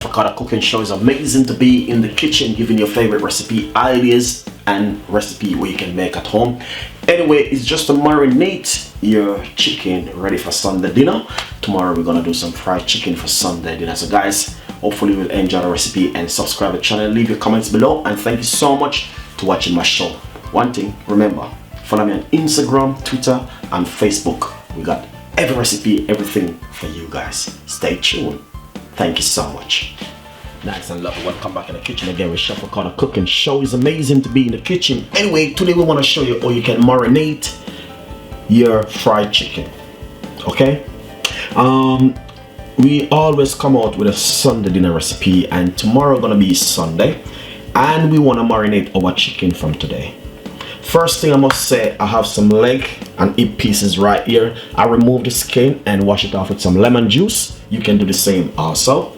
Ricardo cooking show is amazing to be in the kitchen giving your favorite recipe ideas and recipe where you can make at home. Anyway, it's just to marinate your chicken ready for Sunday dinner. Tomorrow we're gonna do some fried chicken for Sunday dinner. So guys, hopefully you'll enjoy the recipe and subscribe to the channel. Leave your comments below and thank you so much to watching my show. One thing, remember, follow me on Instagram, Twitter and Facebook. We got every recipe, everything for you guys. Stay tuned. Thank you so much. Nice and lovely. Welcome back in the kitchen again with Chef Ricardo cooking show. Is amazing to be in the kitchen. Anyway, today we want to show you how you can marinate your fried chicken. Okay? We always come out with a Sunday dinner recipe, and tomorrow gonna be Sunday, and we want to marinate our chicken from today. First thing I must say, I have some leg and hip pieces right here. I remove the skin and wash it off with some lemon juice. You can do the same also.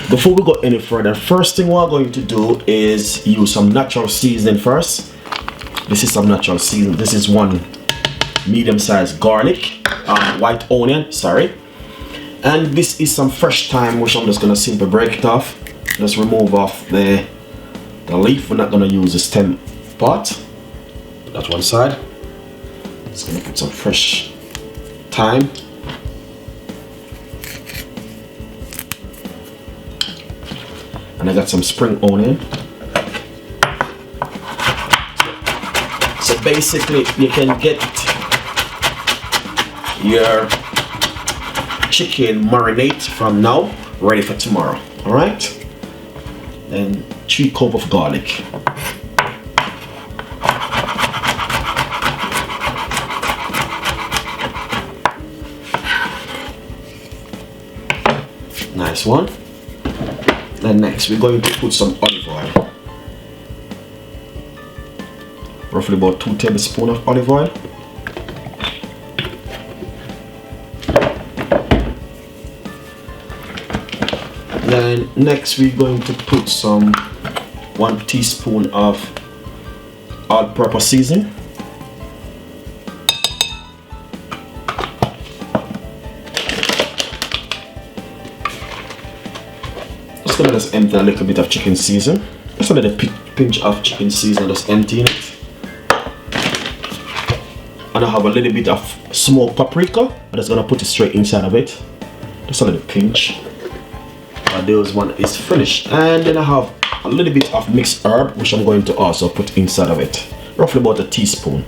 Before we go any further, first thing we're going to do is use some natural seasoning first. This is some natural seasoning. This is one medium-sized garlic, white onion, sorry. And this is some fresh thyme, which I'm just gonna simply break it off. Just remove off the leaf. We're not gonna use the stem part. Put that one side. Just gonna put some fresh thyme. And I got some spring onion. So basically you can get your chicken marinate from now ready for tomorrow. Alright? Then 3 cloves of garlic. Nice one. Then next we're going to put some olive oil. Roughly about 2 tablespoons of olive oil. Then next we're going to put some 1 teaspoon of all-purpose seasoning. Just gonna just empty a little bit of chicken season. Just a little pinch of chicken season, just empty it. And I have a little bit of smoked paprika. I'm just gonna put it straight inside of it. Just a little pinch. And this one is finished. And then I have a little bit of mixed herb, which I'm going to also put inside of it. Roughly about 1 teaspoon.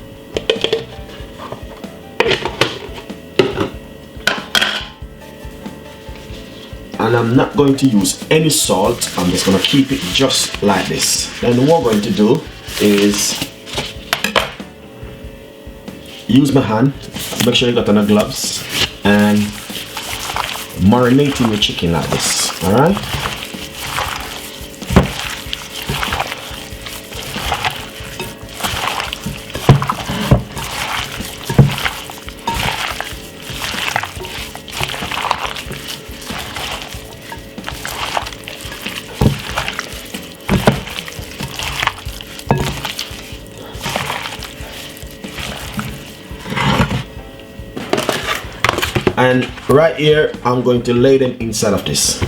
And I'm not going to use any salt. I'm just going to keep it just like this. Then what we're going to do is use my hand. Make sure you got on the gloves and marinating your chicken like this. All right. And right here, I'm going to lay them inside of this.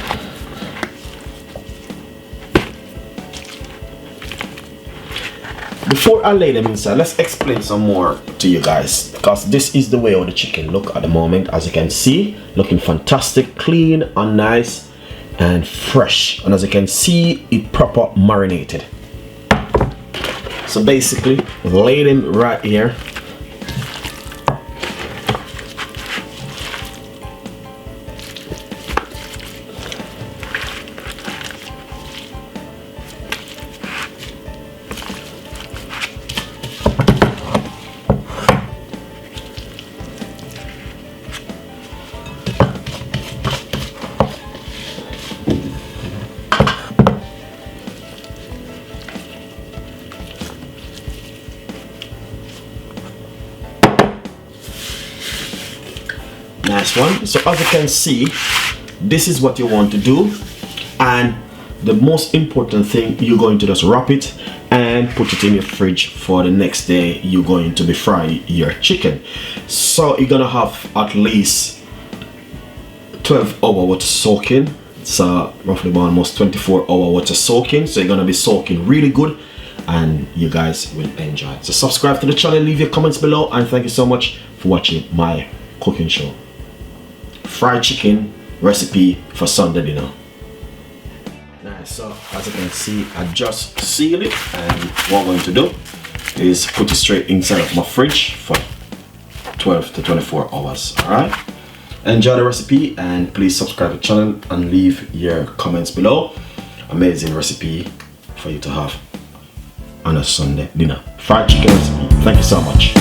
Before I lay them inside, let's explain some more to you guys, because this is the way how the chicken look at the moment. As you can see, looking fantastic, clean and nice and fresh. And as you can see, it proper marinated. So basically, lay them right here. Nice one. So as you can see, this is what you want to do, and the most important thing, you're going to just wrap it and put it in your fridge for the next day. You're going to be frying your chicken, so you're gonna have at least 12 hours soaking It's roughly about almost 24-hour water soaking, so you're gonna be soaking really good and you guys will enjoy. So subscribe to the channel, leave your comments below, and thank you so much for watching my cooking show. Fried chicken recipe for Sunday dinner. Nice. So as you can see, I just sealed it, and what I'm going to do is put it straight inside of my fridge for 12 to 24 hours. Alright, enjoy the recipe, and please subscribe to the channel and leave your comments below. Amazing recipe for you to have on a Sunday dinner. Fried chicken recipe. Thank you so much.